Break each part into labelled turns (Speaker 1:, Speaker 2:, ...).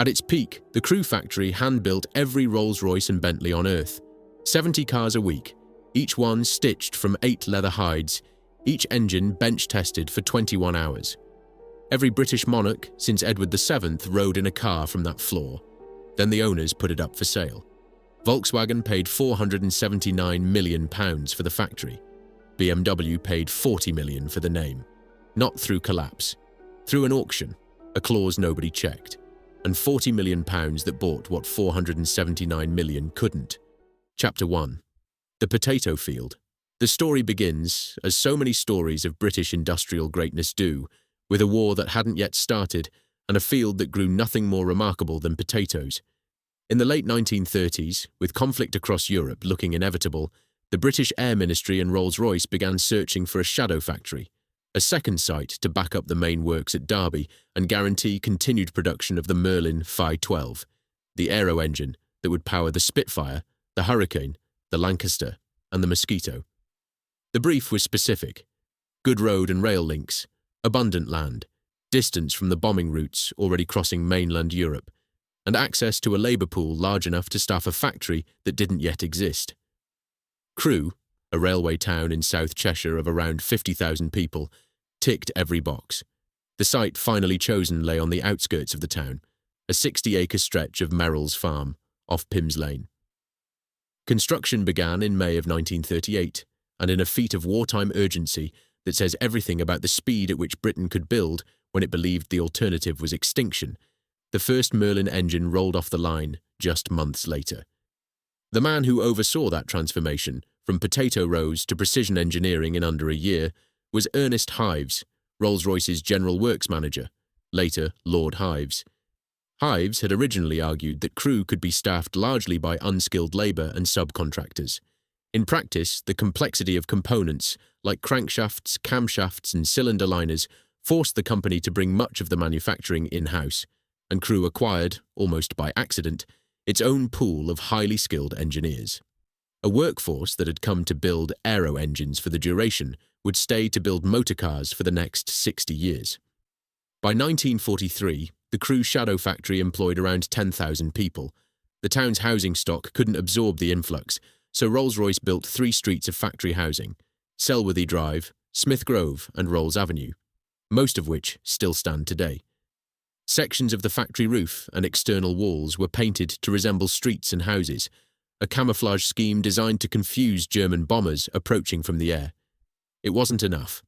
Speaker 1: At its peak, the Crewe factory hand-built every Rolls-Royce and Bentley on Earth. 70 cars a week, each one stitched from 8 leather hides, each engine bench-tested for 21 hours. Every British monarch since Edward VII rode in a car from that floor. Then the owners put it up for sale. Volkswagen paid £479 million for the factory. BMW paid £40 million for the name. Not through collapse. Through an auction, a clause nobody checked. And £40 million that bought what £479 million couldn't. Chapter 1. The Potato Field. The story begins, as so many stories of British industrial greatness do, with a war that hadn't yet started and a field that grew nothing more remarkable than potatoes. In the late 1930s, with conflict across Europe looking inevitable, the British Air Ministry and Rolls-Royce began searching for a shadow factory, a second site to back up the main works at Derby and guarantee continued production of the Merlin Phi 12, the aero engine that would power the Spitfire, the Hurricane, the Lancaster, and the Mosquito. The brief was specific: good road and rail links, abundant land, distance from the bombing routes already crossing mainland Europe, and access to a labour pool large enough to staff a factory that didn't yet exist. Crewe, a railway town in South Cheshire of around 50,000 people, ticked every box. The site finally chosen lay on the outskirts of the town, a 60-acre stretch of Merrill's Farm, off Pims Lane. Construction began in May of 1938, and in a feat of wartime urgency that says everything about the speed at which Britain could build when it believed the alternative was extinction, the first Merlin engine rolled off the line just months later. The man who oversaw that transformation, from potato rows to precision engineering in under a year, was Ernest Hives, Rolls-Royce's General Works Manager, later Lord Hives. Hives had originally argued that Crewe could be staffed largely by unskilled labour and subcontractors. In practice, the complexity of components, like crankshafts, camshafts and cylinder liners, forced the company to bring much of the manufacturing in-house, and Crewe acquired, almost by accident, its own pool of highly skilled engineers. A workforce that had come to build aero engines for the duration would stay to build motorcars for the next 60 years. By 1943, the Crewe shadow factory employed around 10,000 people. The town's housing stock couldn't absorb the influx, so Rolls-Royce built 3 streets of factory housing: Selworthy Drive, Smith Grove and Rolls Avenue, most of which still stand today. Sections of the factory roof and external walls were painted to resemble streets and houses, a camouflage scheme designed to confuse German bombers approaching from the air. It wasn't enough.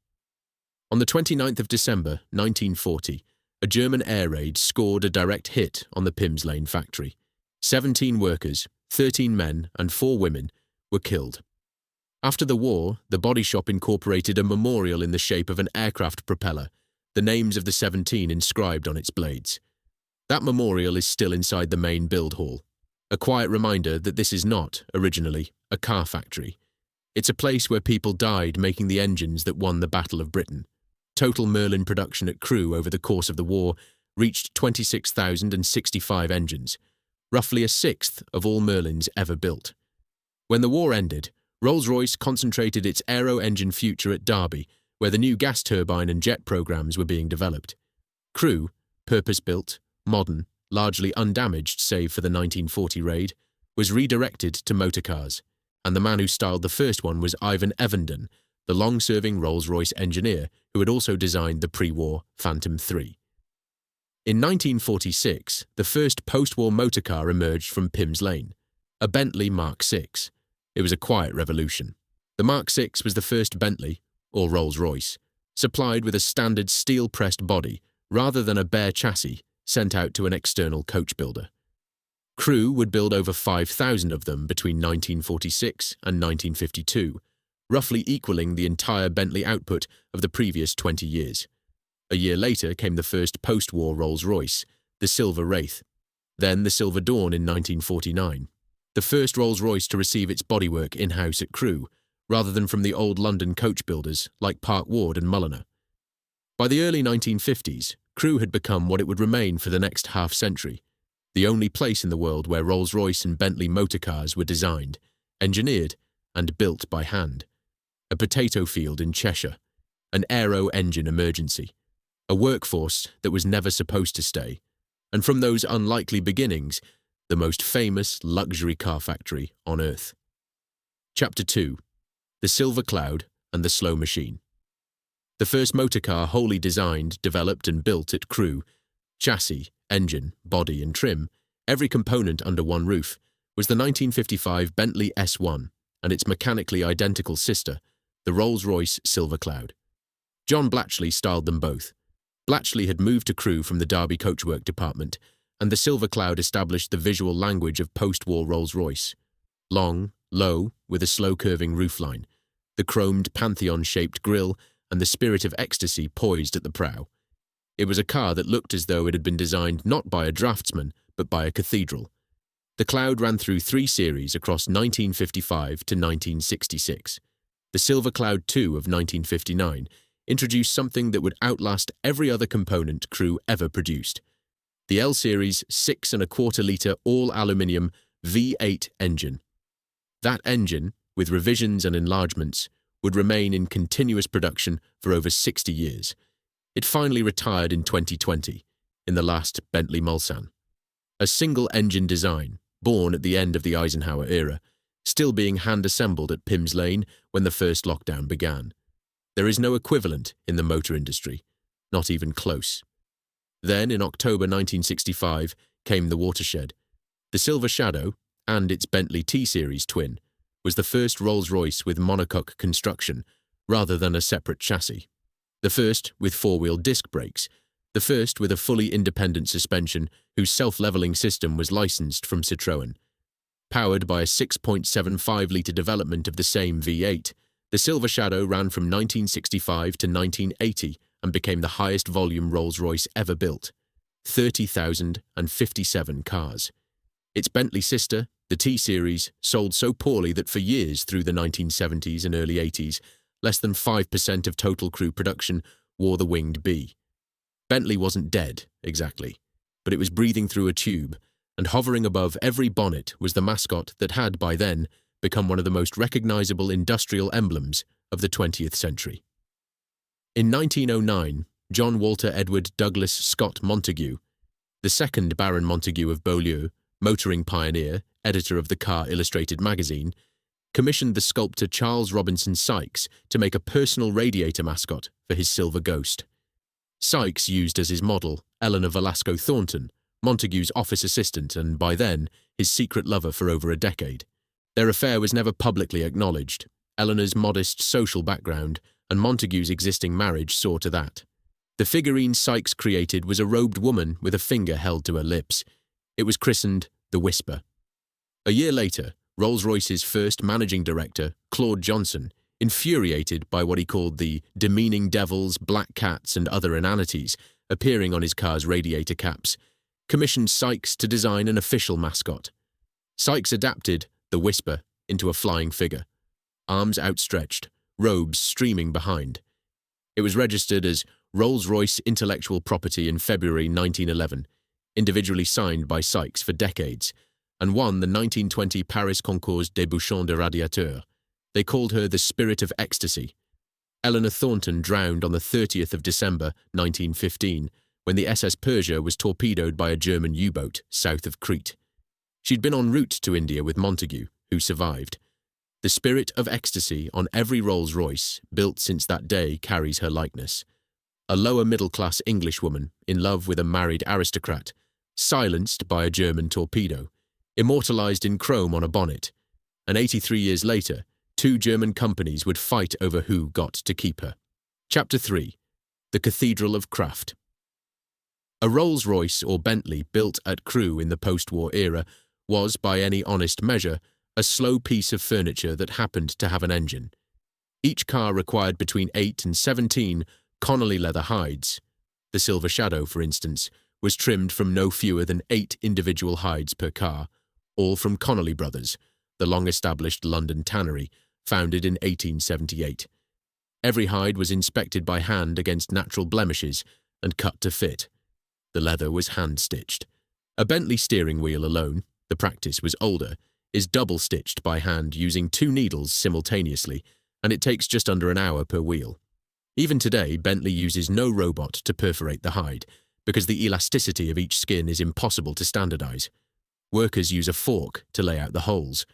Speaker 1: On the 29th of December, 1940, a German air raid scored a direct hit on the Pims Lane factory. 17 workers, 13 men and 4 women, were killed. After the war, the body shop incorporated a memorial in the shape of an aircraft propeller, the names of the 17 inscribed on its blades. That memorial is still inside the main build hall, a quiet reminder that this is not, originally, a car factory. It's a place where people died making the engines that won the Battle of Britain. Total Merlin production at Crewe over the course of the war reached 26,065 engines, roughly a sixth of all Merlins ever built. When the war ended, Rolls-Royce concentrated its aero engine future at Derby, where the new gas turbine and jet programs were being developed. Crewe, purpose-built, modern, largely undamaged save for the 1940 raid, was redirected to motorcars, and the man who styled the first one was Ivan Evenden, the long-serving Rolls-Royce engineer who had also designed the pre-war Phantom III. In 1946, the first post-war motorcar emerged from Pims Lane, a Bentley Mark VI. It was a quiet revolution. The Mark VI was the first Bentley, or Rolls-Royce, supplied with a standard steel-pressed body rather than a bare chassis sent out to an external coach builder. Crewe would build over 5,000 of them between 1946 and 1952, roughly equaling the entire Bentley output of the previous 20 years. A year later came the first post-war Rolls-Royce, the Silver Wraith, then the Silver Dawn in 1949, the first Rolls-Royce to receive its bodywork in-house at Crewe, rather than from the old London coach builders like Park Ward and Mulliner. By the early 1950s, Crewe had become what it would remain for the next half-century, the only place in the world where Rolls-Royce and Bentley motorcars were designed, engineered, and built by hand. A potato field in Cheshire, an aero engine emergency, a workforce that was never supposed to stay, and from those unlikely beginnings, the most famous luxury car factory on Earth. Chapter 2. The Silver Cloud and the Slow Machine. The first motor car wholly designed, developed and built at Crewe, chassis, engine, body and trim, every component under one roof, was the 1955 Bentley S1 and its mechanically identical sister, the Rolls-Royce Silver Cloud. John Blatchley styled them both. Blatchley had moved to Crewe from the Derby coachwork department, and the Silver Cloud established the visual language of post-war Rolls-Royce. Long, low, with a slow-curving roofline, the chromed Pantheon-shaped grille and the Spirit of Ecstasy poised at the prow. It was a car that looked as though it had been designed not by a draftsman, but by a cathedral. The Cloud ran through 3 series across 1955 to 1966. The Silver Cloud II of 1959 introduced something that would outlast every other component Crewe ever produced. The L-Series 6.25-litre all-aluminium V8 engine. That engine, with revisions and enlargements, would remain in continuous production for over 60 years. It finally retired in 2020, in the last Bentley Mulsanne. A single-engine design, born at the end of the Eisenhower era, still being hand-assembled at Pims Lane when the first lockdown began. There is no equivalent in the motor industry, not even close. Then, in October 1965, came the watershed. The Silver Shadow, and its Bentley T-Series twin, was the first Rolls-Royce with monocoque construction, rather than a separate chassis. The first with 4-wheel disc brakes, the first with a fully independent suspension whose self-leveling system was licensed from Citroën. Powered by a 6.75-litre development of the same V8, the Silver Shadow ran from 1965 to 1980 and became the highest volume Rolls-Royce ever built, 30,057 cars. Its Bentley sister, the T-Series, sold so poorly that for years through the 1970s and early 80s, less than 5% of total Crewe production wore the winged B. Bentley wasn't dead, exactly, but it was breathing through a tube, and hovering above every bonnet was the mascot that had, by then, become one of the most recognizable industrial emblems of the 20th century. In 1909, John Walter Edward Douglas Scott Montague, the second Baron Montague of Beaulieu, motoring pioneer, editor of the Car Illustrated magazine, commissioned the sculptor Charles Robinson Sykes to make a personal radiator mascot for his Silver Ghost. Sykes used as his model Eleanor Velasco Thornton, Montague's office assistant and, by then, his secret lover for over a decade. Their affair was never publicly acknowledged. Eleanor's modest social background and Montague's existing marriage saw to that. The figurine Sykes created was a robed woman with a finger held to her lips. It was christened The Whisper. A year later, Rolls-Royce's first managing director, Claude Johnson, infuriated by what he called the demeaning devils, black cats and other inanities appearing on his car's radiator caps, commissioned Sykes to design an official mascot. Sykes adapted The Whisper into a flying figure, arms outstretched, robes streaming behind. It was registered as Rolls-Royce Intellectual Property in February 1911, individually signed by Sykes for decades, and won the 1920 Paris Concours des Bouchons de Radiateur. They called her the Spirit of Ecstasy. Eleanor Thornton drowned on the 30th of December 1915 when the SS Persia was torpedoed by a German U-boat south of Crete. She'd been en route to India with Montague, who survived. The Spirit of Ecstasy on every Rolls-Royce built since that day carries her likeness. A lower-middle-class Englishwoman in love with a married aristocrat, silenced by a German torpedo, immortalized in chrome on a bonnet, and 83 years later, 2 German companies would fight over who got to keep her. Chapter 3. The Cathedral of Craft. A Rolls-Royce or Bentley built at Crewe in the post-war era was, by any honest measure, a slow piece of furniture that happened to have an engine. Each car required between 8 and 17 Connolly leather hides. The Silver Shadow, for instance, was trimmed from no fewer than 8 individual hides per car, all from Connolly Brothers, the long-established London tannery, founded in 1878. Every hide was inspected by hand against natural blemishes and cut to fit. The leather was hand-stitched. A Bentley steering wheel alone, the practice was older, is double-stitched by hand using 2 needles simultaneously, and it takes just under an hour per wheel. Even today, Bentley uses no robot to perforate the hide, because the elasticity of each skin is impossible to standardize. Workers use a fork to lay out the holes.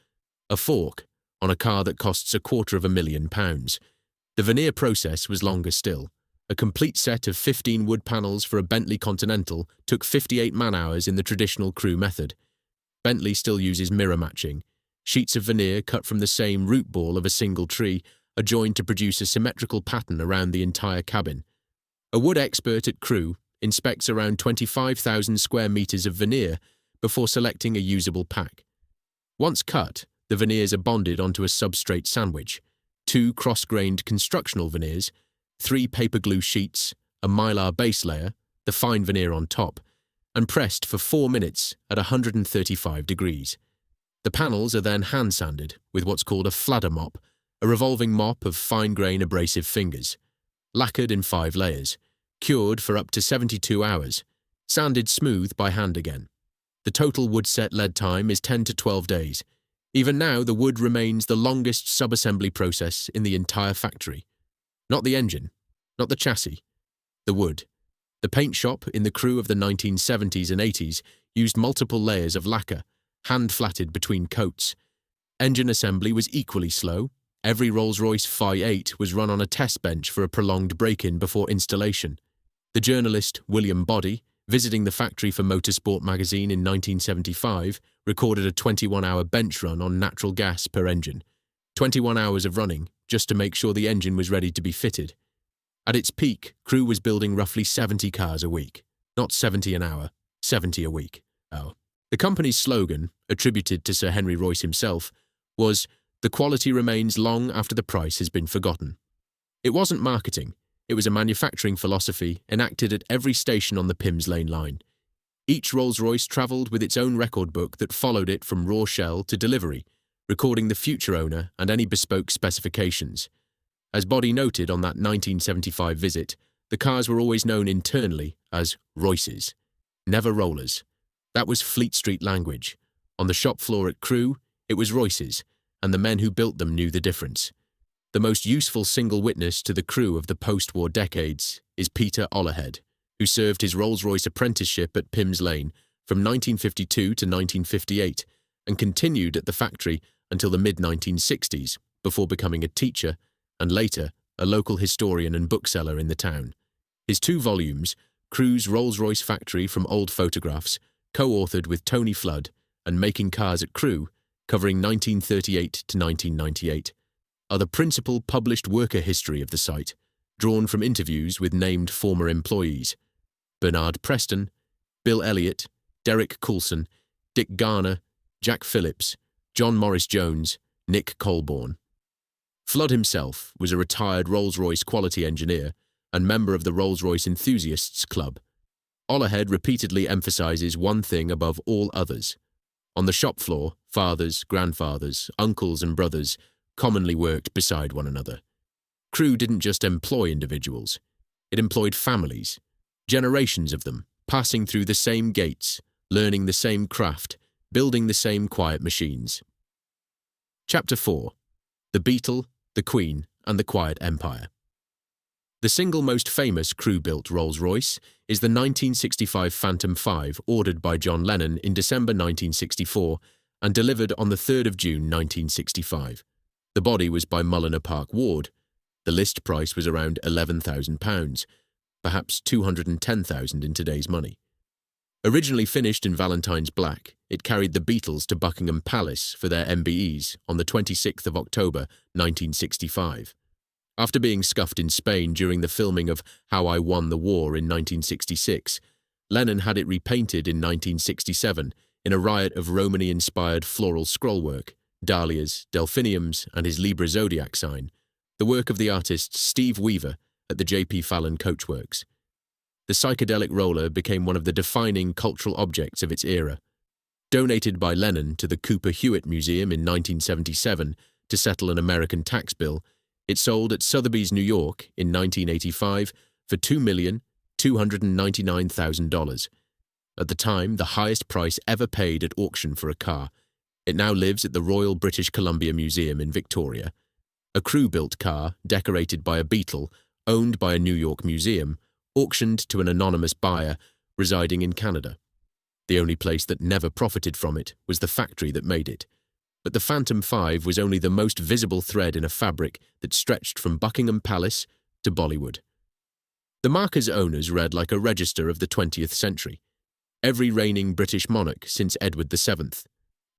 Speaker 1: A fork on a car that costs £250,000. The veneer process was longer still. A complete set of 15 wood panels for a Bentley Continental took 58 man-hours in the traditional Crewe method. Bentley still uses mirror matching. Sheets of veneer cut from the same root ball of a single tree are joined to produce a symmetrical pattern around the entire cabin. A wood expert at Crewe inspects around 25,000 square meters of veneer before selecting a usable pack. Once cut, the veneers are bonded onto a substrate sandwich, 2 cross-grained constructional veneers, 3 paper glue sheets, a mylar base layer, the fine veneer on top, and pressed for 4 minutes at 135 degrees. The panels are then hand-sanded with what's called a fladder mop, a revolving mop of fine-grain abrasive fingers, lacquered in 5 layers, cured for up to 72 hours, sanded smooth by hand again. The total wood set lead time is 10 to 12 days. Even now, the wood remains the longest sub-assembly process in the entire factory. Not the engine, not the chassis, the wood. The paint shop in the Crewe of the 1970s and 80s used multiple layers of lacquer, hand-flatted between coats. Engine assembly was equally slow. Every Rolls-Royce Phi 8 was run on a test bench for a prolonged break-in before installation. The journalist William Body, visiting the factory for Motorsport magazine in 1975, recorded a 21-hour bench run on natural gas per engine. 21 hours of running, just to make sure the engine was ready to be fitted. At its peak, Crewe was building roughly 70 cars a week. Not 70 an hour, 70 a week. Oh. The company's slogan, attributed to Sir Henry Royce himself, was, "The quality remains long after the price has been forgotten." It wasn't marketing. It was a manufacturing philosophy enacted at every station on the Pims Lane line. Each Rolls-Royce travelled with its own record book that followed it from raw shell to delivery, recording the future owner and any bespoke specifications. As Body noted on that 1975 visit, the cars were always known internally as Royces, never Rollers. That was Fleet Street language. On the shop floor at Crewe, it was Royces, and the men who built them knew the difference. The most useful single witness to the Crewe of the post-war decades is Peter Ollerhead, who served his Rolls-Royce apprenticeship at Pims Lane from 1952 to 1958 and continued at the factory until the mid-1960s before becoming a teacher and later a local historian and bookseller in the town. His 2 volumes, Crewe's Rolls-Royce Factory from Old Photographs, co-authored with Tony Flood, and Making Cars at Crewe, covering 1938 to 1998, are the principal published worker history of the site, drawn from interviews with named former employees: Bernard Preston, Bill Elliott, Derek Coulson, Dick Garner, Jack Phillips, John Morris Jones, Nick Colborne. Flood himself was a retired Rolls-Royce quality engineer and member of the Rolls-Royce Enthusiasts Club. Ollerhead repeatedly emphasizes one thing above all others. On the shop floor, fathers, grandfathers, uncles and brothers commonly worked beside one another. Crewe didn't just employ individuals. It employed families, generations of them, passing through the same gates, learning the same craft, building the same quiet machines. Chapter 4. The Beetle, the Queen, and the Quiet Empire. The single most famous Crewe-built Rolls-Royce is the 1965 Phantom 5 ordered by John Lennon in December 1964 and delivered on the 3rd of June 1965. The body was by Mulliner Park Ward. The list price was around £11,000, perhaps $210,000 in today's money. Originally finished in Valentine's black, it carried the Beatles to Buckingham Palace for their MBEs on the 26th of October 1965. After being scuffed in Spain during the filming of How I Won the War in 1966, Lennon had it repainted in 1967 in a riot of Romany-inspired floral scrollwork, dahlias, delphiniums, and his Libra zodiac sign, the work of the artist Steve Weaver at the J.P. Fallon Coachworks. The psychedelic roller became one of the defining cultural objects of its era. Donated by Lennon to the Cooper Hewitt Museum in 1977 to settle an American tax bill, it sold at Sotheby's, New York in 1985 for $2,299,000. At the time, the highest price ever paid at auction for a car. It now lives at the Royal British Columbia Museum in Victoria. A Crewe-built car, decorated by a Beetle, owned by a New York museum, auctioned to an anonymous buyer, residing in Canada. The only place that never profited from it was the factory that made it. But the Phantom 5 was only the most visible thread in a fabric that stretched from Buckingham Palace to Bollywood. The marque's owners read like a register of the 20th century. Every reigning British monarch since Edward VII.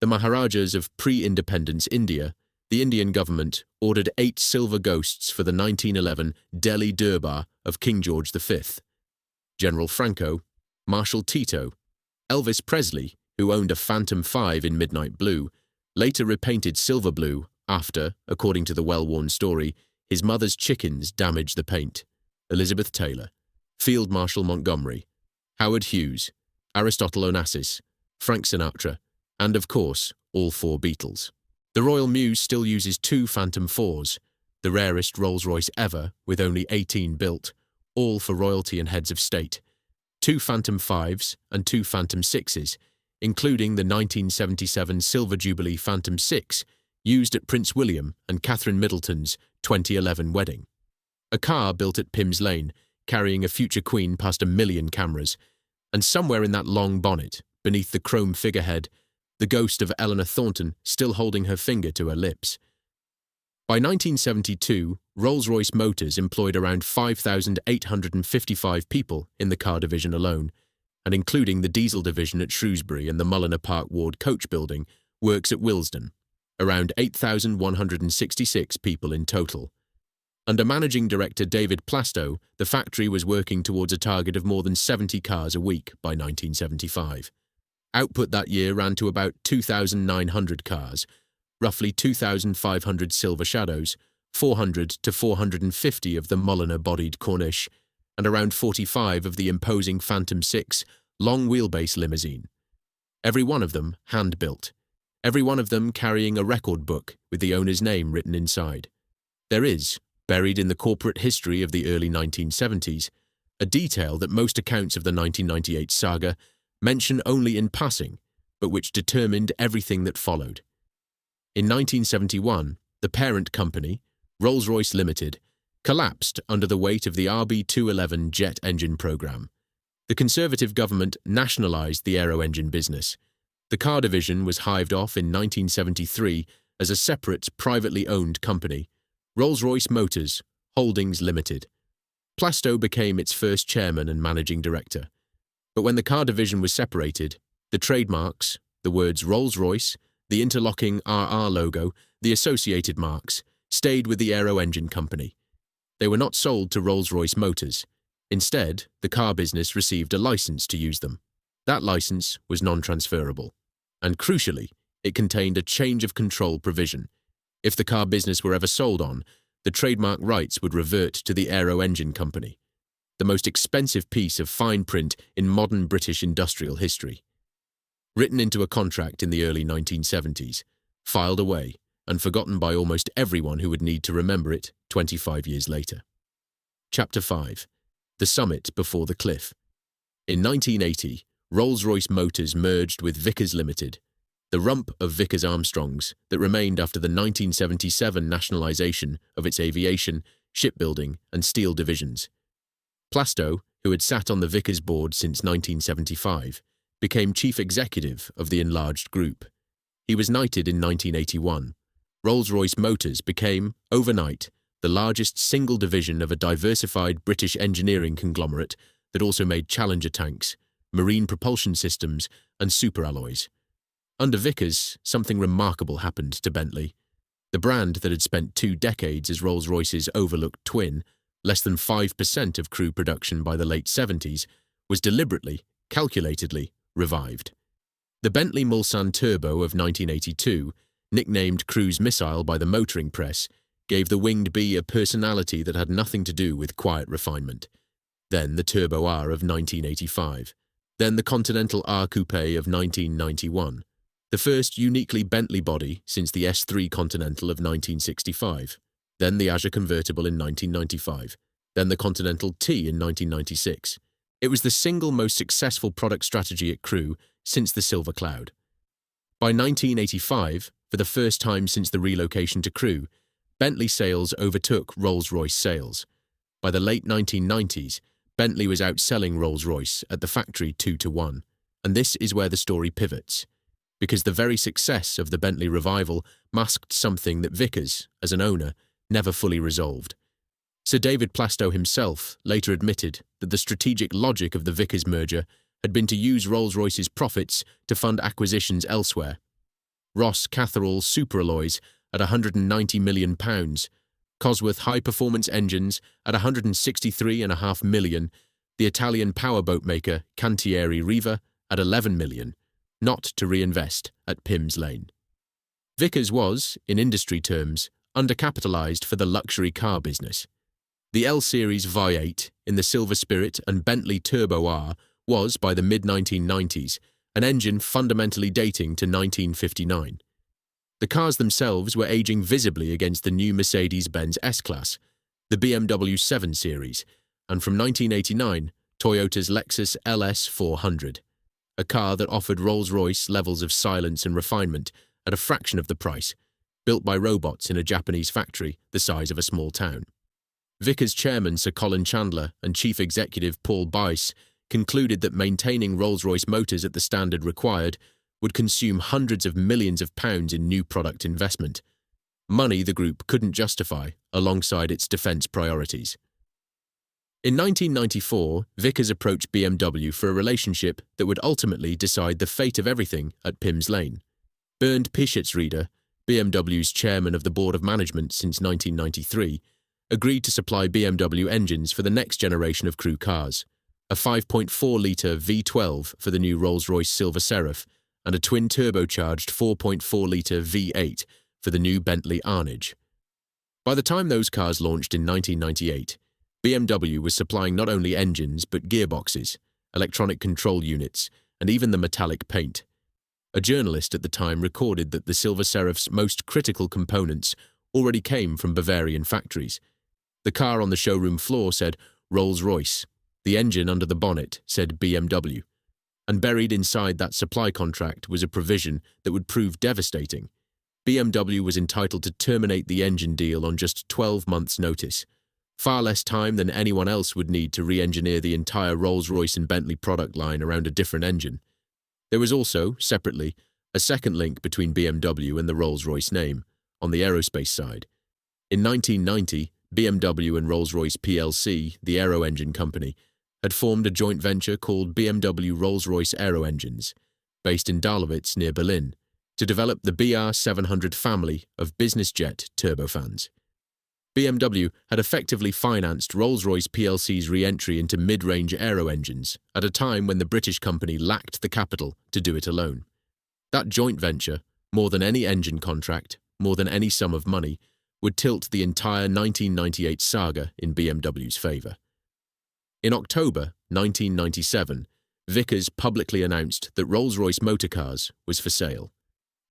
Speaker 1: The Maharajas of pre-independence India, the Indian government ordered 8 silver ghosts for the 1911 Delhi Durbar of King George V. General Franco, Marshal Tito, Elvis Presley, who owned a Phantom 5 in midnight blue, later repainted silver blue after, according to the well-worn story, his mother's chickens damaged the paint. Elizabeth Taylor, Field Marshal Montgomery, Howard Hughes, Aristotle Onassis, Frank Sinatra, and of course, all 4 Beatles. The Royal Mews still uses 2 Phantom 4s, the rarest Rolls-Royce ever, with only 18 built, all for royalty and heads of state, 2 Phantom 5s and 2 Phantom 6s, including the 1977 Silver Jubilee Phantom 6, used at Prince William and Catherine Middleton's 2011 wedding. A car built at Pims Lane, carrying a future queen past 1 million cameras, and somewhere in that long bonnet, beneath the chrome figurehead, the ghost of Eleanor Thornton still holding her finger to her lips. By 1972, Rolls-Royce Motors employed around 5,855 people in the car division alone, and including the diesel division at Shrewsbury and the Mulliner Park Ward coach building, works at Willesden, around 8,166 people in total. Under managing director David Plastow, the factory was working towards a target of more than 70 cars a week by 1975. Output that year ran to about 2,900 cars, roughly 2,500 Silver Shadows, 400 to 450 of the Mulliner-bodied Corniche, and around 45 of the imposing Phantom 6 long-wheelbase limousine. Every one of them hand-built, every one of them carrying a record book with the owner's name written inside. There is, buried in the corporate history of the early 1970s, a detail that most accounts of the 1998 saga mention only in passing, but which determined everything that followed. In 1971, the parent company, Rolls-Royce Limited, collapsed under the weight of the RB211 jet engine program. The Conservative government nationalised the aero engine business. The car division was hived off in 1973 as a separate, privately owned company, Rolls-Royce Motors Holdings Limited. Plastow became its first chairman and managing director. But when the car division was separated, the trademarks, the words Rolls-Royce, the interlocking RR logo, the associated marks, stayed with the aero engine company. They were not sold to Rolls-Royce Motors. Instead, the car business received a license to use them. That license was non-transferable. And crucially, it contained a change of control provision. If the car business were ever sold on, the trademark rights would revert to the aero engine company, the most expensive piece of fine print in modern British industrial history. Written into a contract in the early 1970s, filed away, and forgotten by almost everyone who would need to remember it 25 years later. Chapter 5. The Summit Before the Cliff. In 1980, Rolls-Royce Motors merged with Vickers Limited, the rump of Vickers Armstrongs that remained after the 1977 nationalisation of its aviation, shipbuilding and steel divisions. Plastow, who had sat on the Vickers board since 1975, became chief executive of the enlarged group. He was knighted in 1981. Rolls-Royce Motors became, overnight, the largest single division of a diversified British engineering conglomerate that also made Challenger tanks, marine propulsion systems and superalloys. Under Vickers, something remarkable happened to Bentley. The brand that had spent 2 decades as Rolls-Royce's overlooked twin, less than 5% of Crewe production by the late 70s, was deliberately, calculatedly, revived. The Bentley Mulsanne Turbo of 1982, nicknamed Crewe's missile by the motoring press, gave the winged bee a personality that had nothing to do with quiet refinement. Then the Turbo R of 1985. Then the Continental R Coupe of 1991. The first uniquely Bentley body since the S3 Continental of 1965. Then the Azure convertible in 1995. Then the Continental T in 1996. It was the single most successful product strategy at Crewe since the Silver Cloud. By 1985, for the first time since the relocation to Crewe, Bentley sales overtook Rolls-Royce sales. By the late 1990s, Bentley was outselling Rolls-Royce at the factory 2-1, and this is where the story pivots, because the very success of the Bentley revival masked something that Vickers, as an owner, never fully resolved. Sir David Plastow himself later admitted that the strategic logic of the Vickers merger had been to use Rolls-Royce's profits to fund acquisitions elsewhere. Ross Cathedral superalloys at £190 million, Cosworth high-performance engines at £163.5 million, the Italian powerboat maker Cantieri Riva at £11 million, not to reinvest at Pym's Lane. Vickers was, in industry terms, undercapitalized for the luxury car business. The L-Series V8 in the Silver Spirit and Bentley Turbo R was, by the mid-1990s, an engine fundamentally dating to 1959. The cars themselves were aging visibly against the new Mercedes-Benz S-Class, the BMW 7 Series, and from 1989, Toyota's Lexus LS 400, a car that offered Rolls-Royce levels of silence and refinement at a fraction of the price, built by robots in a Japanese factory the size of a small town. Vickers chairman Sir Colin Chandler and chief executive Paul Bice concluded that maintaining Rolls-Royce motors at the standard required would consume hundreds of millions of pounds in new product investment, money the group couldn't justify alongside its defence priorities. In 1994, Vickers approached BMW for a relationship that would ultimately decide the fate of everything at Pym's Lane. Bernd Pischetsrieder, BMW's chairman of the board of management since 1993, agreed to supply BMW engines for the next generation of Crewe cars, a 5.4-litre V12 for the new Rolls-Royce Silver Seraph and a twin-turbocharged 4.4-litre V8 for the new Bentley Arnage. By the time those cars launched in 1998, BMW was supplying not only engines but gearboxes, electronic control units, and even the metallic paint. A journalist at the time recorded that the Silver Seraph's most critical components already came from Bavarian factories. The car on the showroom floor said Rolls-Royce. The engine under the bonnet said BMW. And buried inside that supply contract was a provision that would prove devastating. BMW was entitled to terminate the engine deal on just 12 months' notice, far less time than anyone else would need to re-engineer the entire Rolls-Royce and Bentley product line around a different engine. There was also, separately, a second link between BMW and the Rolls-Royce name, on the aerospace side. In 1990, BMW and Rolls-Royce plc, the aero engine company, had formed a joint venture called BMW Rolls-Royce Aero Engines, based in Dahlewitz near Berlin, to develop the BR700 family of business jet turbofans. BMW had effectively financed Rolls-Royce plc's re-entry into mid-range aero engines at a time when the British company lacked the capital to do it alone. That joint venture, more than any engine contract, more than any sum of money, would tilt the entire 1998 saga in BMW's favour. In October 1997, Vickers publicly announced that Rolls-Royce Motor Cars was for sale,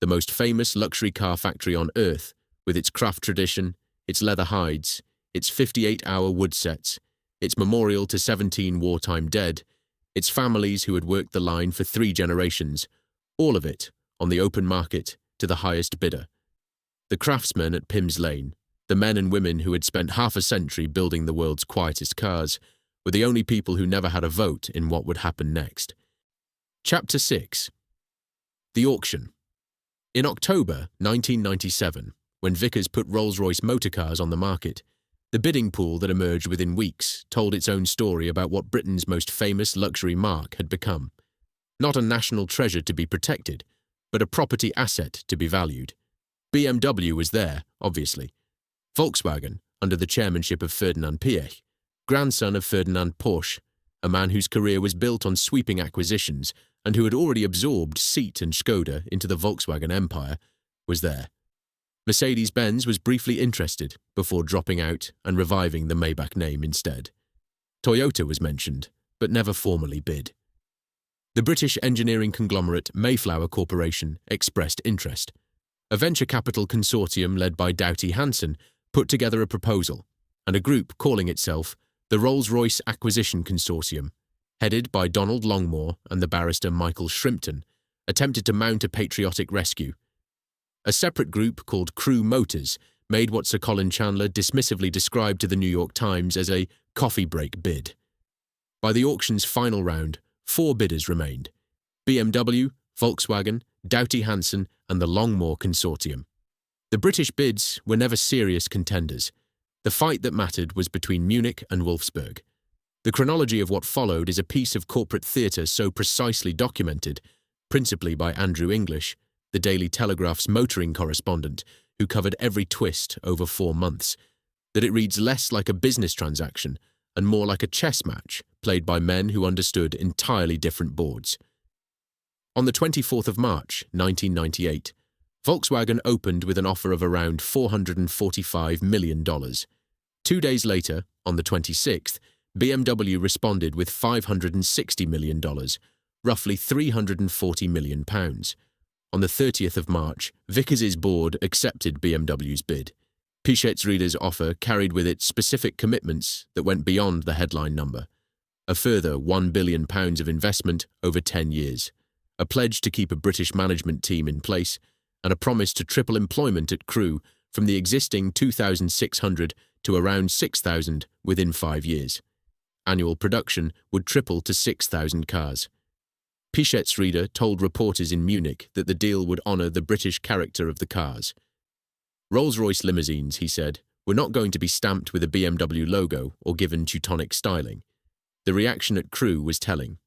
Speaker 1: the most famous luxury car factory on earth, with its craft tradition, its leather hides, its 58-hour wood sets, its memorial to 17 wartime dead, its families who had worked the line for 3 generations, all of it on the open market to the highest bidder. The craftsmen at Pym's Lane, the men and women who had spent half a century building the world's quietest cars, were the only people who never had a vote in what would happen next. Chapter 6. The Auction. In October 1997, when Vickers put Rolls-Royce motor cars on the market, the bidding pool that emerged within weeks told its own story about what Britain's most famous luxury marque had become. Not a national treasure to be protected, but a property asset to be valued. BMW was there, obviously. Volkswagen, under the chairmanship of Ferdinand Piëch, grandson of Ferdinand Porsche, a man whose career was built on sweeping acquisitions and who had already absorbed Seat and Skoda into the Volkswagen empire, was there. Mercedes-Benz was briefly interested before dropping out and reviving the Maybach name instead. Toyota was mentioned, but never formally bid. The British engineering conglomerate Mayflower Corporation expressed interest. A venture capital consortium led by Doughty Hanson put together a proposal, and a group calling itself the Rolls-Royce Acquisition Consortium, headed by Donald Longmore and the barrister Michael Shrimpton, attempted to mount a patriotic rescue. A separate group called Crewe Motors made what Sir Colin Chandler dismissively described to the New York Times as a coffee break bid. By the auction's final round, 4 bidders remained: BMW, Volkswagen, Doughty Hanson, and the Longmore Consortium. The British bids were never serious contenders. The fight that mattered was between Munich and Wolfsburg. The chronology of what followed is a piece of corporate theatre so precisely documented, principally by Andrew English, the Daily Telegraph's motoring correspondent, who covered every twist over 4 months, that it reads less like a business transaction and more like a chess match played by men who understood entirely different boards. On the 24th of March, 1998, Volkswagen opened with an offer of around $445 million. 2 days later, on the 26th, BMW responded with $560 million, roughly £340 million. On the 30th of March, Vickers' board accepted BMW's bid. Pichet's reader's offer carried with it specific commitments that went beyond the headline number: a further £1 billion of investment over 10 years, a pledge to keep a British management team in place, and a promise to triple employment at Crewe from the existing 2,600 to around 6,000 within 5 years. Annual production would triple to 6,000 cars. Pichet's reader told reporters in Munich that the deal would honour the British character of the cars. Rolls-Royce limousines, he said, were not going to be stamped with a BMW logo or given Teutonic styling. The reaction at Crewe was telling.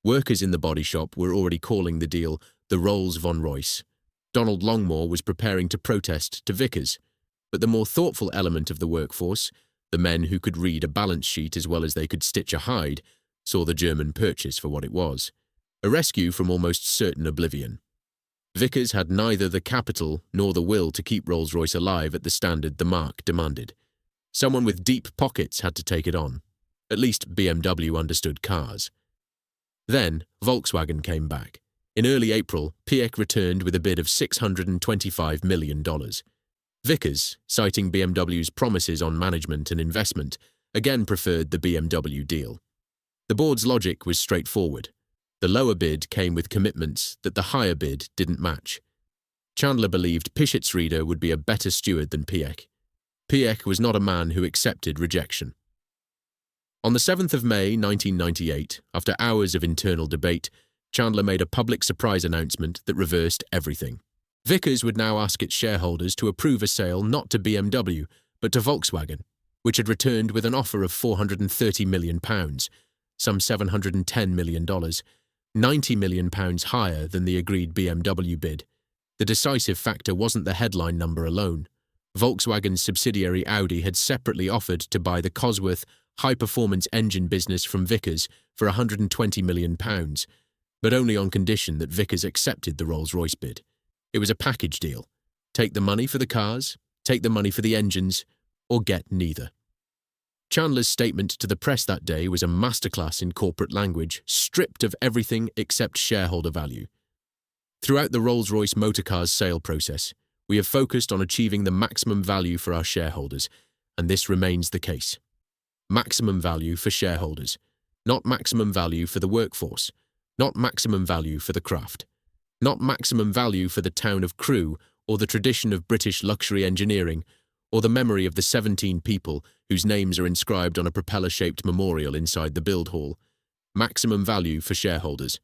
Speaker 1: Workers in the body shop were already calling the deal the Rolls von Royce. Donald Longmore was preparing to protest to Vickers, but the more thoughtful element of the workforce, the men who could read a balance sheet as well as they could stitch a hide, saw the German purchase for what it was: a rescue from almost certain oblivion. Vickers had neither the capital nor the will to keep Rolls-Royce alive at the standard the mark demanded. Someone with deep pockets had to take it on. At least BMW understood cars. Then Volkswagen came back. In early April, Piech returned with a bid of $625 million. Vickers, citing BMW's promises on management and investment, again preferred the BMW deal. The board's logic was straightforward. The lower bid came with commitments that the higher bid didn't match. Chandler believed Pichet's reader would be a better steward than Piech. Piech was not a man who accepted rejection. On the 7th of May 1998, after hours of internal debate, Chandler made a public surprise announcement that reversed everything. Vickers would now ask its shareholders to approve a sale not to BMW, but to Volkswagen, which had returned with an offer of £430 million, some $710 million, £90 million higher than the agreed BMW bid. The decisive factor wasn't the headline number alone. Volkswagen's subsidiary Audi had separately offered to buy the Cosworth high-performance engine business from Vickers for £120 million, but only on condition that Vickers accepted the Rolls-Royce bid. It was a package deal. Take the money for the cars, take the money for the engines, or get neither. Chandler's statement to the press that day was a masterclass in corporate language, stripped of everything except shareholder value. Throughout the Rolls-Royce motor cars sale process, we have focused on achieving the maximum value for our shareholders, and this remains the case. Maximum value for shareholders, not maximum value for the workforce, not maximum value for the craft, not maximum value for the town of Crewe or the tradition of British luxury engineering, or the memory of the 17 people whose names are inscribed on a propeller-shaped memorial inside the Build Hall. Maximum value for shareholders.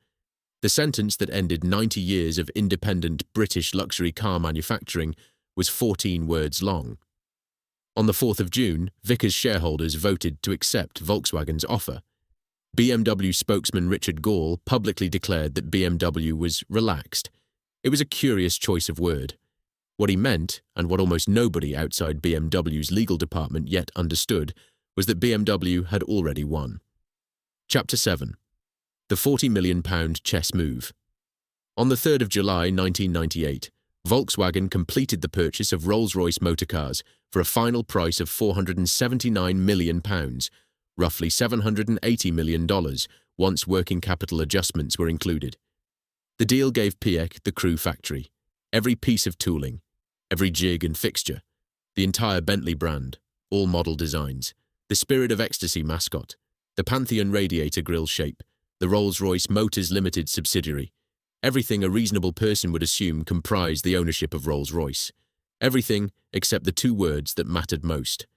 Speaker 1: The sentence that ended 90 years of independent British luxury car manufacturing was 14 words long. On the 4th of June, Vickers shareholders voted to accept Volkswagen's offer. BMW spokesman Richard Gall publicly declared that BMW was relaxed. It was a curious choice of word. What he meant, and what almost nobody outside BMW's legal department yet understood, was that BMW had already won. Chapter 7. The £40 million chess move. On the 3rd of July 1998, Volkswagen completed the purchase of Rolls-Royce motor cars for a final price of £479 million, roughly $780 million once working capital adjustments were included. The deal gave Piech the Crewe factory, every piece of tooling, every jig and fixture, the entire Bentley brand, all model designs, the Spirit of Ecstasy mascot, the Pantheon radiator grille shape, the Rolls-Royce Motors Limited subsidiary, everything a reasonable person would assume comprised the ownership of Rolls-Royce, everything except the two words that mattered most.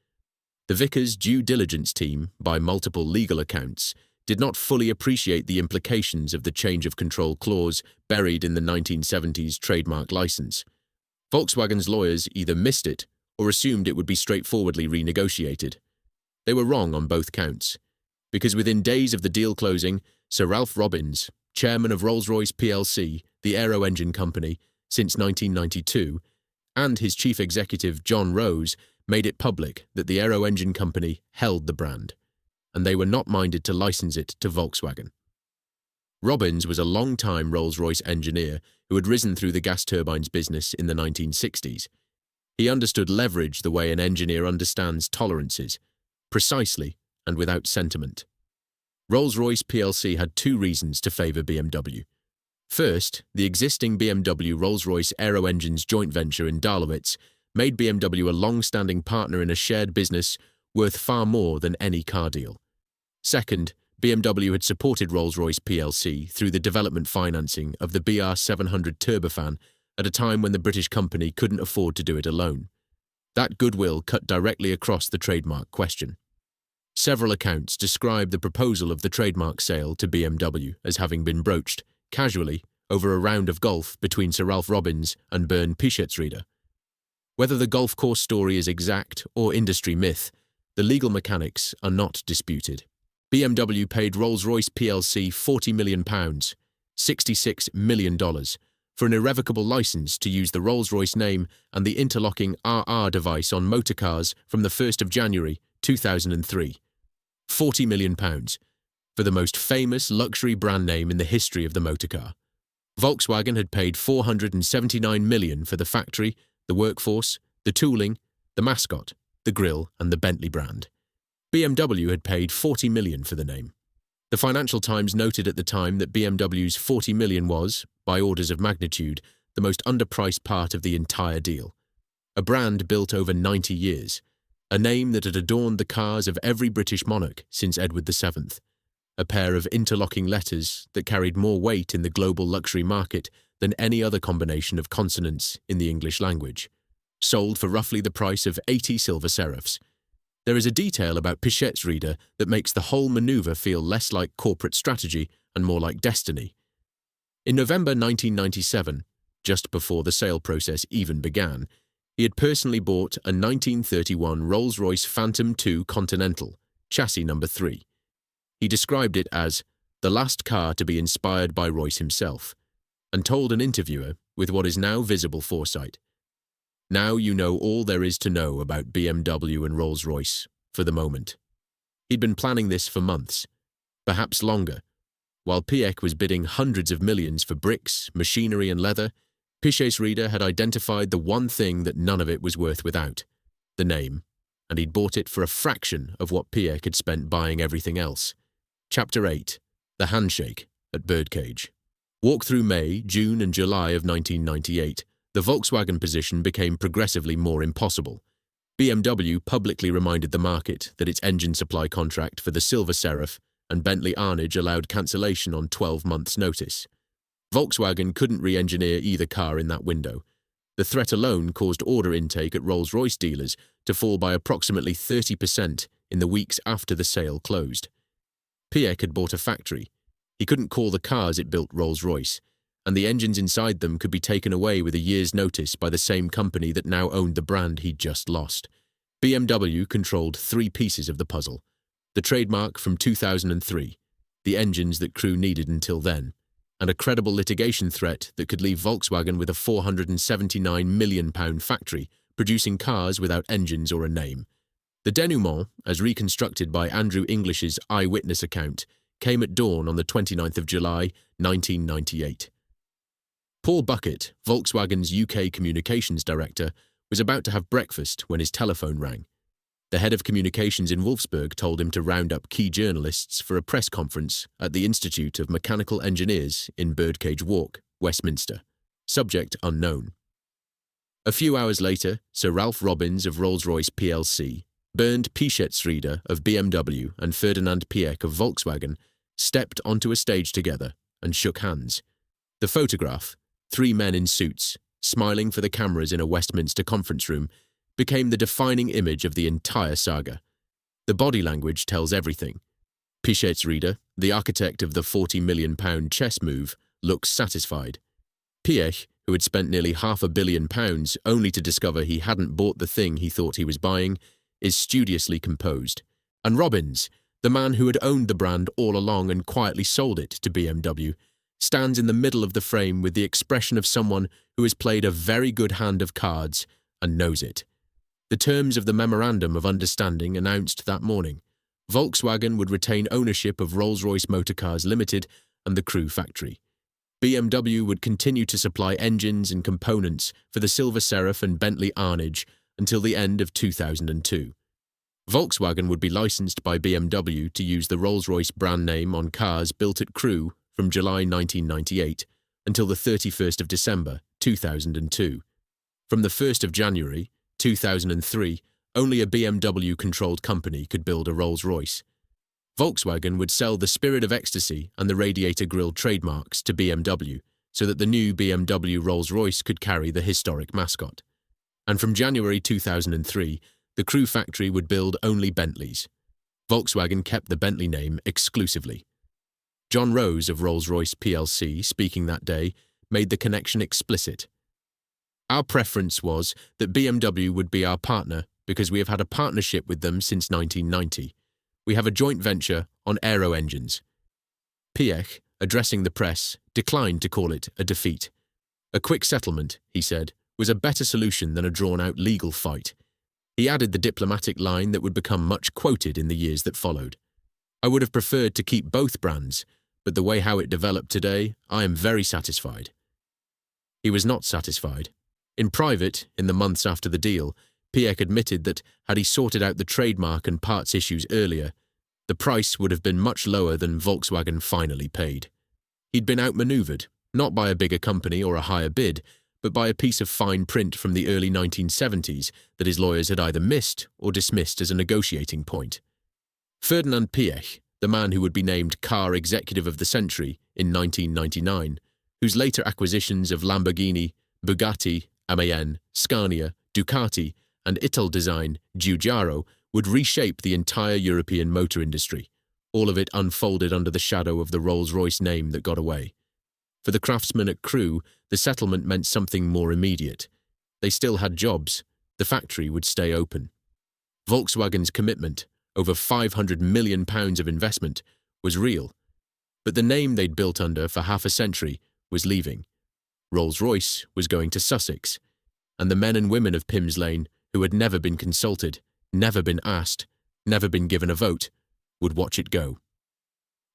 Speaker 1: The Vickers due diligence team, by multiple legal accounts, did not fully appreciate the implications of the change of control clause buried in the 1970s trademark license. Volkswagen's lawyers either missed it or assumed it would be straightforwardly renegotiated. They were wrong on both counts, because within days of the deal closing, Sir Ralph Robbins, chairman of Rolls-Royce plc, the aero engine company, since 1992, and his chief executive John Rose made it public that the aero engine company held the brand, and they were not minded to license it to Volkswagen. Robbins was a long-time Rolls-Royce engineer who had risen through the gas turbines business in the 1960s. He understood leverage the way an engineer understands tolerances, precisely and without sentiment. Rolls-Royce plc had two reasons to favour BMW. First, the existing BMW Rolls-Royce Aero Engines joint venture in Dahlewitz made BMW a long-standing partner in a shared business worth far more than any car deal. Second, BMW had supported Rolls-Royce plc through the development financing of the BR700 turbofan at a time when the British company couldn't afford to do it alone. That goodwill cut directly across the trademark question. Several accounts describe the proposal of the trademark sale to BMW as having been broached, casually, over a round of golf between Sir Ralph Robbins and Bernd Pischetsrieder. Whether the golf course story is exact or industry myth, the legal mechanics are not disputed. BMW paid Rolls-Royce plc £40 million, $66 million, for an irrevocable license to use the Rolls-Royce name and the interlocking RR device on motorcars from the 1st of January 2003. £40 million, for the most famous luxury brand name in the history of the motorcar. Volkswagen had paid $479 million for the factory, the workforce, the tooling, the mascot, the grille, and the Bentley brand. BMW had paid $40 million for the name. The Financial Times noted at the time that BMW's $40 million was, by orders of magnitude, the most underpriced part of the entire deal. A brand built over 90 years, a name that had adorned the cars of every British monarch since Edward VII, a pair of interlocking letters that carried more weight in the global luxury market than any other combination of consonants in the English language, sold for roughly the price of 80 silver serifs. There is a detail about Pischetsrieder that makes the whole manoeuvre feel less like corporate strategy and more like destiny. In November 1997, just before the sale process even began, he had personally bought a 1931 Rolls-Royce Phantom II Continental, chassis number 3. He described it as the last car to be inspired by Royce himself, and told an interviewer, with what is now visible foresight, "Now you know all there is to know about BMW and Rolls-Royce, for the moment." He'd been planning this for months, perhaps longer. While Piech was bidding hundreds of millions for bricks, machinery and leather, Pischetsrieder had identified the one thing that none of it was worth without, the name, and he'd bought it for a fraction of what Piech had spent buying everything else. Chapter 8. The Handshake at Birdcage. Walk through May, June and July of 1998, the Volkswagen position became progressively more impossible. BMW publicly reminded the market that its engine supply contract for the Silver Serif and Bentley Arnage allowed cancellation on 12 months' notice. Volkswagen couldn't re-engineer either car in that window. The threat alone caused order intake at Rolls-Royce dealers to fall by approximately 30% in the weeks after the sale closed. Piech had bought a factory. He couldn't call the cars it built Rolls-Royce, and the engines inside them could be taken away with a year's notice by the same company that now owned the brand he'd just lost. BMW controlled 3 pieces of the puzzle: the trademark from 2003, the engines that Crewe needed until then, and a credible litigation threat that could leave Volkswagen with a £479 million factory producing cars without engines or a name. The denouement, as reconstructed by Andrew English's eyewitness account, came at dawn on the 29th of July, 1998. Paul Buckett, Volkswagen's UK communications director, was about to have breakfast when his telephone rang. The head of communications in Wolfsburg told him to round up key journalists for a press conference at the Institute of Mechanical Engineers in Birdcage Walk, Westminster. Subject unknown. A few hours later, Sir Ralph Robbins of Rolls-Royce plc, Bernd Pischetsrieder of BMW and Ferdinand Piech of Volkswagen stepped onto a stage together and shook hands. The photograph, 3 men in suits, smiling for the cameras in a Westminster conference room, became the defining image of the entire saga. The body language tells everything. Pichet's reader, the architect of the £40 million chess move, looks satisfied. Piech, who had spent nearly £500 million only to discover he hadn't bought the thing he thought he was buying, is studiously composed. And Robbins, the man who had owned the brand all along and quietly sold it to BMW, stands in the middle of the frame with the expression of someone who has played a very good hand of cards and knows it. The terms of the Memorandum of Understanding announced that morning. Volkswagen would retain ownership of Rolls-Royce Motor Cars Limited and the Crewe factory. BMW would continue to supply engines and components for the Silver Seraph and Bentley Arnage until the end of 2002. Volkswagen would be licensed by BMW to use the Rolls-Royce brand name on cars built at Crewe from July 1998 until the 31st of December 2002. From the 1st of January 2003, only a BMW-controlled company could build a Rolls-Royce. Volkswagen would sell the Spirit of Ecstasy and the radiator grille trademarks to BMW so that the new BMW Rolls-Royce could carry the historic mascot. And from January 2003, the Crewe factory would build only Bentleys. Volkswagen kept the Bentley name exclusively. John Rose of Rolls-Royce plc, speaking that day, made the connection explicit. Our preference was that BMW would be our partner because we have had a partnership with them since 1990. We have a joint venture on aero engines. Piech, addressing the press, declined to call it a defeat. A quick settlement, he said, was a better solution than a drawn-out legal fight. He added the diplomatic line that would become much quoted in the years that followed. I would have preferred to keep both brands, but the way how it developed today, I am very satisfied. He was not satisfied. In private, in the months after the deal, Piech admitted that had he sorted out the trademark and parts issues earlier, the price would have been much lower than Volkswagen finally paid. He'd been outmaneuvered, not by a bigger company or a higher bid, but by a piece of fine print from the early 1970s that his lawyers had either missed or dismissed as a negotiating point. Ferdinand Piech, the man who would be named Car Executive of the Century in 1999, whose later acquisitions of Lamborghini, Bugatti, MAN, Scania, Ducati, and Italdesign, Giugiaro, would reshape the entire European motor industry, all of it unfolded under the shadow of the Rolls-Royce name that got away. For the craftsmen at Crewe, the settlement meant something more immediate. They still had jobs. The factory would stay open. Volkswagen's commitment, over £500 million of investment, was real. But the name they'd built under for half a century was leaving. Rolls-Royce was going to Sussex, and the men and women of Pims Lane, who had never been consulted, never been asked, never been given a vote, would watch it go.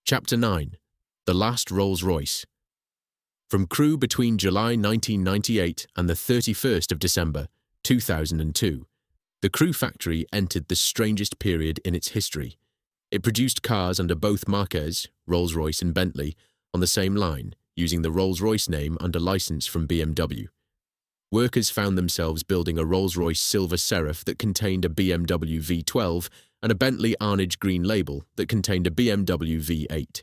Speaker 1: Chapter 9. The Last Rolls-Royce. From Crewe between July 1998 and the 31st of December 2002, the Crewe factory entered the strangest period in its history. It produced cars under both marques, Rolls-Royce and Bentley, on the same line, using the Rolls-Royce name under license from BMW. Workers found themselves building a Rolls-Royce Silver Seraph that contained a BMW V12 and a Bentley Arnage green label that contained a BMW V8.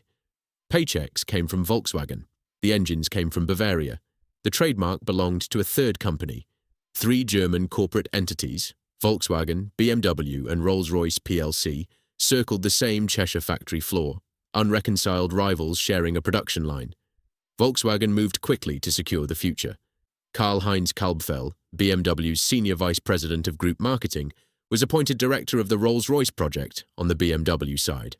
Speaker 1: Paychecks came from Volkswagen. The engines came from Bavaria. The trademark belonged to a third company. 3 German corporate entities, Volkswagen, BMW and Rolls-Royce plc, circled the same Cheshire factory floor, unreconciled rivals sharing a production line. Volkswagen moved quickly to secure the future. Karl-Heinz Kalbfell, BMW's senior vice president of group marketing, was appointed director of the Rolls-Royce project on the BMW side.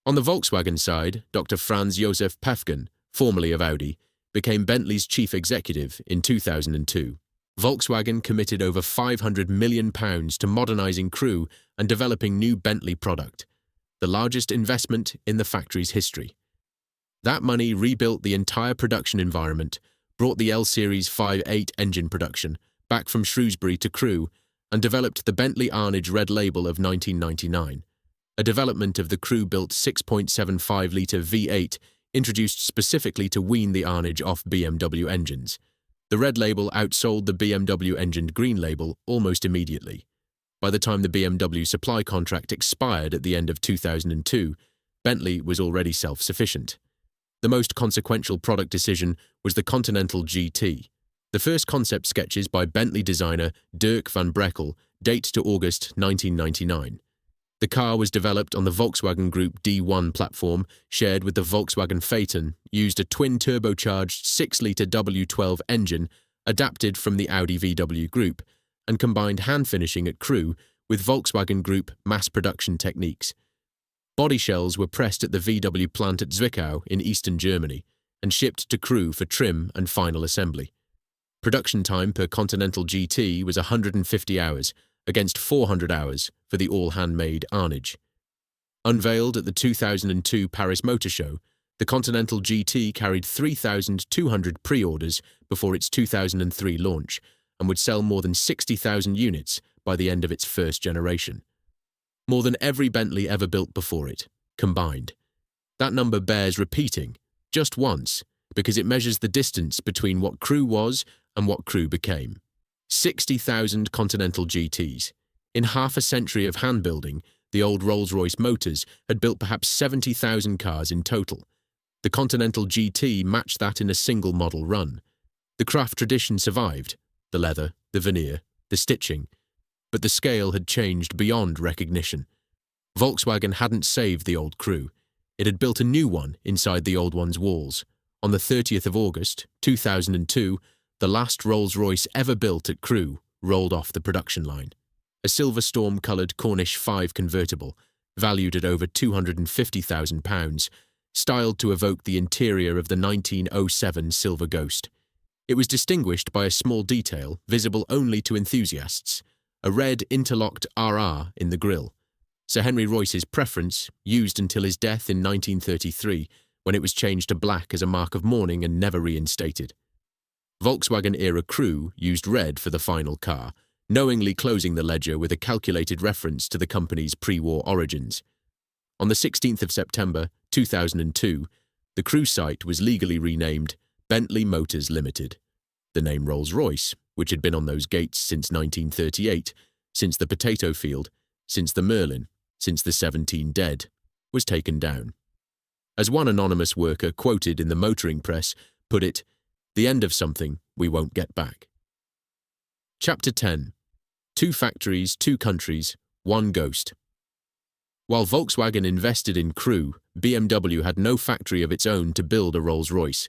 Speaker 1: On the Volkswagen side, Dr. Franz Josef Pefgen, formerly of Audi, became Bentley's chief executive in 2002. Volkswagen committed over £500 million to modernising Crewe and developing new Bentley product, the largest investment in the factory's history. That money rebuilt the entire production environment, brought the L-Series 5.8 engine production back from Shrewsbury to Crewe, and developed the Bentley Arnage Red Label of 1999, a development of the Crewe-built 6.75-litre V8 introduced specifically to wean the Arnage off BMW engines. The Red Label outsold the BMW-engined Green Label almost immediately. By the time the BMW supply contract expired at the end of 2002, Bentley was already self-sufficient. The most consequential product decision was the Continental GT. The first concept sketches by Bentley designer Dirk van Breckel date to August 1999. The car was developed on the Volkswagen Group D1 platform, shared with the Volkswagen Phaeton, used a twin-turbocharged 6-litre W12 engine adapted from the Audi VW Group, and combined hand finishing at Crewe with Volkswagen Group mass production techniques. Body shells were pressed at the VW plant at Zwickau in eastern Germany and shipped to Crewe for trim and final assembly. Production time per Continental GT was 150 hours, against 400 hours for the all-handmade Arnage. Unveiled at the 2002 Paris Motor Show, the Continental GT carried 3,200 pre-orders before its 2003 launch and would sell more than 60,000 units by the end of its first generation. More than every Bentley ever built before it, combined. That number bears repeating, just once, because it measures the distance between what Crewe was and what Crewe became. 60,000 Continental GTs. In half a century of hand-building, the old Rolls-Royce motors had built perhaps 70,000 cars in total. The Continental GT matched that in a single model run. The craft tradition survived, the leather, the veneer, the stitching, but the scale had changed beyond recognition. Volkswagen hadn't saved the old Crewe. It had built a new one inside the old one's walls. On the 30th of August, 2002, the last Rolls-Royce ever built at Crewe rolled off the production line. A silver storm-coloured Cornish 5 convertible, valued at over £250,000, styled to evoke the interior of the 1907 Silver Ghost. It was distinguished by a small detail visible only to enthusiasts, a red interlocked RR in the grille. Sir Henry Royce's preference, used until his death in 1933, when it was changed to black as a mark of mourning and never reinstated. Volkswagen-era Crewe used red for the final car, knowingly closing the ledger with a calculated reference to the company's pre-war origins. On the 16th of September 2002, the Crewe site was legally renamed Bentley Motors Limited. The name Rolls-Royce, which had been on those gates since 1938, since the potato field, since the Merlin, since the 17 Dead, was taken down. As one anonymous worker quoted in the motoring press put it, "The end of something we won't get back." Chapter 10. 2 factories, 2 countries, 1 ghost. While Volkswagen invested in Crewe, BMW had no factory of its own to build a Rolls-Royce.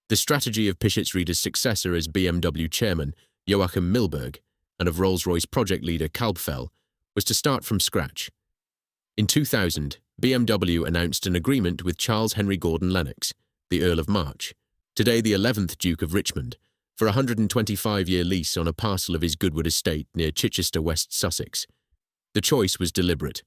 Speaker 1: The strategy of Pichetsrieder's successor as BMW chairman, Joachim Milberg, and of Rolls-Royce project leader Kalbfell, was to start from scratch. In 2000, BMW announced an agreement with Charles Henry Gordon Lennox, the Earl of March, today the 11th Duke of Richmond, for a 125-year lease on a parcel of his Goodwood estate near Chichester, West Sussex. The choice was deliberate.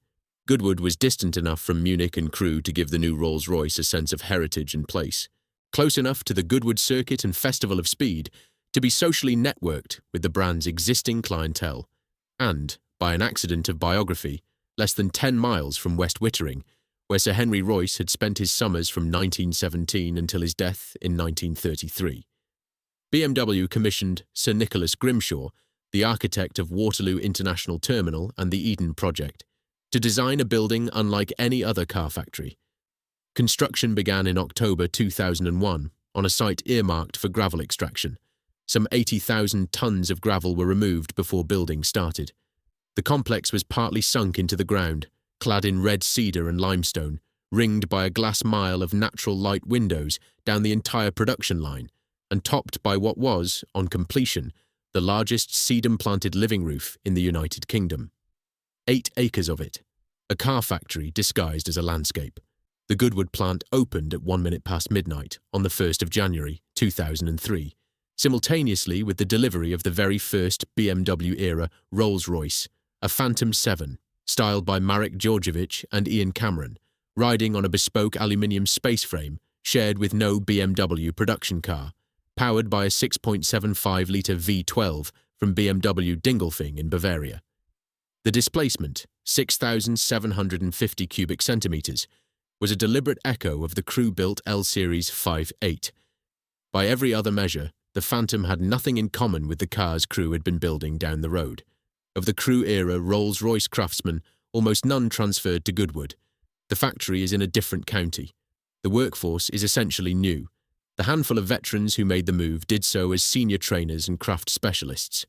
Speaker 1: Goodwood was distant enough from Munich and Crewe to give the new Rolls-Royce a sense of heritage and place, close enough to the Goodwood Circuit and Festival of Speed to be socially networked with the brand's existing clientele, and, by an accident of biography, less than 10 miles from West Wittering, where Sir Henry Royce had spent his summers from 1917 until his death in 1933. BMW commissioned Sir Nicholas Grimshaw, the architect of Waterloo International Terminal and the Eden Project, to design a building unlike any other car factory. Construction began in October 2001 on a site earmarked for gravel extraction. Some 80,000 tons of gravel were removed before building started. The complex was partly sunk into the ground, clad in red cedar and limestone, ringed by a glass mile of natural light windows down the entire production line, and topped by what was, on completion, the largest sedum-planted living roof in the United Kingdom. 8 acres of it, a car factory disguised as a landscape. The Goodwood plant opened at 1 minute past midnight on the 1st of January 2003, simultaneously with the delivery of the very first BMW-era Rolls-Royce, a Phantom 7, styled by Marek Djordjevic and Ian Cameron, riding on a bespoke aluminium space frame shared with no BMW production car, powered by a 6.75-litre V12 from BMW Dingolfing in Bavaria. The displacement, 6,750 cubic centimetres, was a deliberate echo of the Crewe-built L-Series 5.8. By every other measure, the Phantom had nothing in common with the cars Crewe had been building down the road. Of the Crewe-era Rolls-Royce craftsmen, almost none transferred to Goodwood. The factory is in a different county. The workforce is essentially new. The handful of veterans who made the move did so as senior trainers and craft specialists.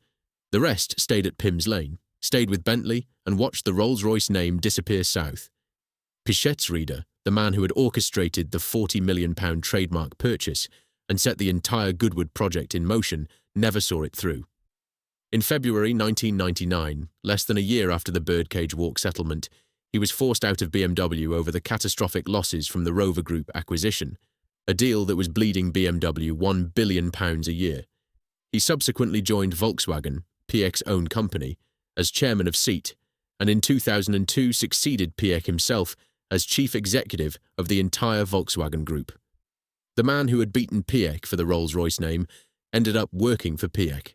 Speaker 1: The rest stayed at Pims Lane, stayed with Bentley, and watched the Rolls-Royce name disappear south. Pichet's reader, the man who had orchestrated the £40 million trademark purchase and set the entire Goodwood project in motion, never saw it through. In February 1999, less than a year after the Birdcage Walk settlement, he was forced out of BMW over the catastrophic losses from the Rover Group acquisition, a deal that was bleeding BMW £1 billion a year. He subsequently joined Volkswagen, Piech's own company, as chairman of SEAT, and in 2002 succeeded Piech himself as chief executive of the entire Volkswagen Group. The man who had beaten Piech for the Rolls-Royce name ended up working for Piech.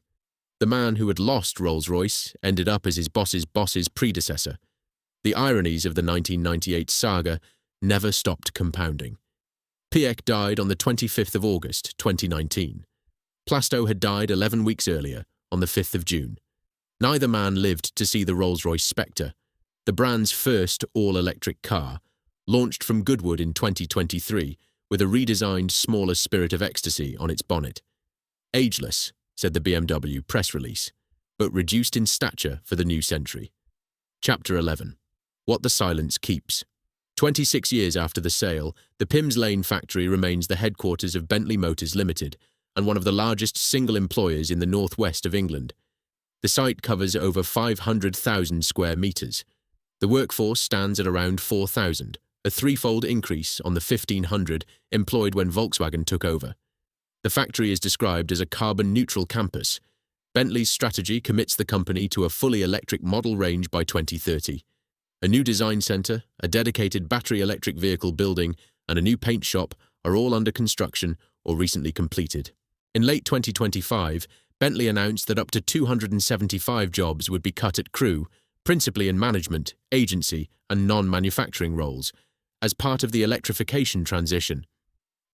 Speaker 1: The man who had lost Rolls-Royce ended up as his boss's predecessor. The ironies of the 1998 saga never stopped compounding. Piech died on the 25th of August, 2019. Plasto had died 11 weeks earlier, on the 5th of June. Neither man lived to see the Rolls-Royce Spectre, the brand's first all-electric car, launched from Goodwood in 2023 with a redesigned smaller Spirit of Ecstasy on its bonnet. Ageless, said the BMW press release, but reduced in stature for the new century. Chapter 11. What the Silence Keeps. 26 years after the sale, the Pims Lane factory remains the headquarters of Bentley Motors Limited and one of the largest single employers in the northwest of England. The site covers over 500,000 square metres. The workforce stands at around 4,000, a threefold increase on the 1,500 employed when Volkswagen took over. The factory is described as a carbon-neutral campus. Bentley's strategy commits the company to a fully electric model range by 2030. A new design centre, a dedicated battery electric vehicle building, and a new paint shop are all under construction or recently completed. In late 2025, Bentley announced that up to 275 jobs would be cut at Crewe, principally in management, agency, and non-manufacturing roles, as part of the electrification transition.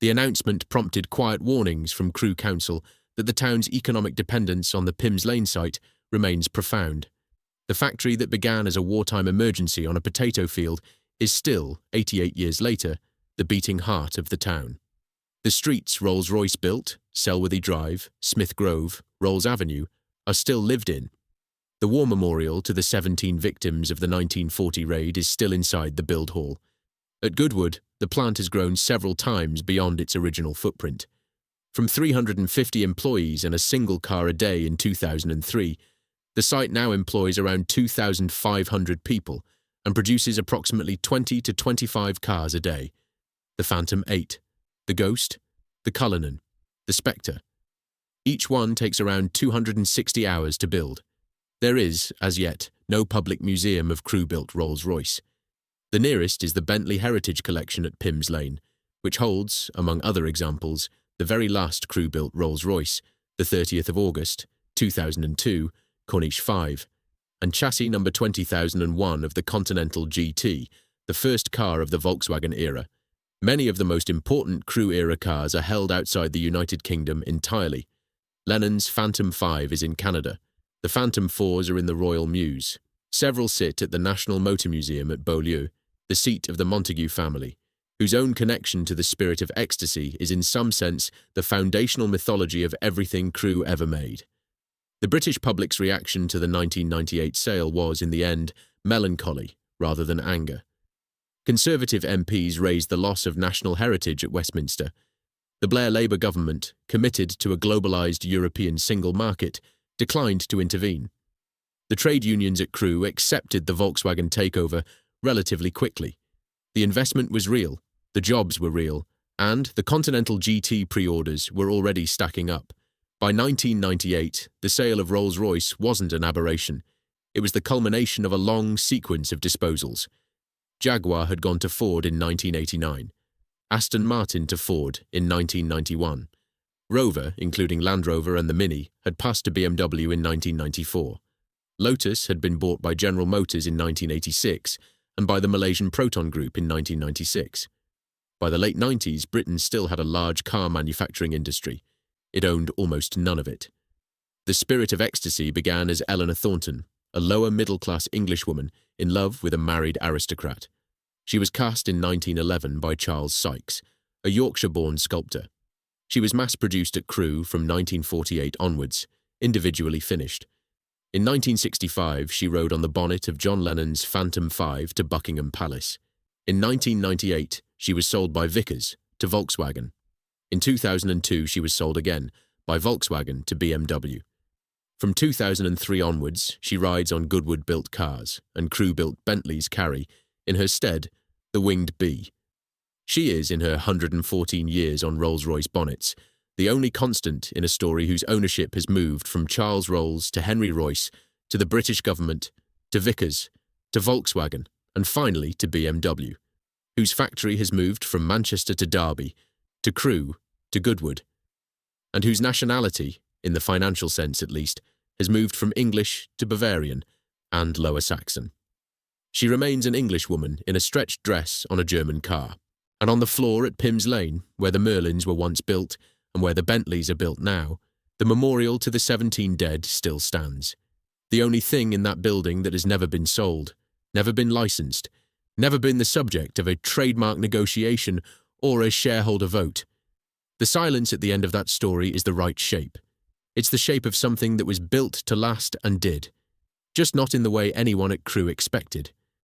Speaker 1: The announcement prompted quiet warnings from Crewe Council that the town's economic dependence on the Pims Lane site remains profound. The factory that began as a wartime emergency on a potato field is still, 88 years later, the beating heart of the town. The streets Rolls-Royce built, Selworthy Drive, Smith Grove, Rolls Avenue, are still lived in. The war memorial to the 17 victims of the 1940 raid is still inside the build hall. At Goodwood, the plant has grown several times beyond its original footprint. From 350 employees and a single car a day in 2003, the site now employs around 2,500 people and produces approximately 20 to 25 cars a day. The Phantom 8, the Ghost, the Cullinan, the Spectre. Each one takes around 260 hours to build. There is, as yet, no public museum of Crewe-built Rolls-Royce. The nearest is the Bentley Heritage Collection at Pims Lane, which holds, among other examples, the very last Crewe-built Rolls-Royce, the 30th of August, 2002, Corniche 5, and chassis number 20001 of the Continental GT, the first car of the Volkswagen era. Many of the most important Crewe-era cars are held outside the United Kingdom entirely. Lennon's Phantom 5 is in Canada. The Phantom 4s are in the Royal Mews. Several sit at the National Motor Museum at Beaulieu, the seat of the Montague family, whose own connection to the Spirit of Ecstasy is in some sense the foundational mythology of everything Crewe ever made. The British public's reaction to the 1998 sale was, in the end, melancholy rather than anger. Conservative MPs raised the loss of national heritage at Westminster. The Blair Labour government, committed to a globalised European single market, declined to intervene. The trade unions at Crewe accepted the Volkswagen takeover relatively quickly. The investment was real, the jobs were real, and the Continental GT pre-orders were already stacking up. By 1998, the sale of Rolls-Royce wasn't an aberration. It was the culmination of a long sequence of disposals. Jaguar had gone to Ford in 1989. Aston Martin to Ford in 1991. Rover, including Land Rover and the Mini, had passed to BMW in 1994. Lotus had been bought by General Motors in 1986 and by the Malaysian Proton Group in 1996. By the late 90s, Britain still had a large car manufacturing industry. It owned almost none of it. The Spirit of Ecstasy began as Eleanor Thornton, a lower middle-class Englishwoman in love with a married aristocrat. She was cast in 1911 by Charles Sykes, a Yorkshire-born sculptor. She was mass-produced at Crewe from 1948 onwards, individually finished. In 1965, she rode on the bonnet of John Lennon's Phantom 5 to Buckingham Palace. In 1998, she was sold by Vickers to Volkswagen. In 2002, she was sold again by Volkswagen to BMW. From 2003 onwards, she rides on Goodwood-built cars, and Crewe-built Bentleys carry, in her stead, the winged bee. She is, in her 114 years on Rolls-Royce bonnets, the only constant in a story whose ownership has moved from Charles Rolls to Henry Royce, to the British government, to Vickers, to Volkswagen, and finally to BMW, whose factory has moved from Manchester to Derby, to Crewe, to Goodwood, and whose nationality, in the financial sense at least, has moved from English to Bavarian and Lower Saxon. She remains an Englishwoman in a stretched dress on a German car, and on the floor at Pym's Lane, where the Merlins were once built and where the Bentleys are built now, the memorial to the 17 dead still stands. The only thing in that building that has never been sold, never been licensed, never been the subject of a trademark negotiation or a shareholder vote. The silence at the end of that story is the right shape. It's the shape of something that was built to last and did, just not in the way anyone at Crewe expected.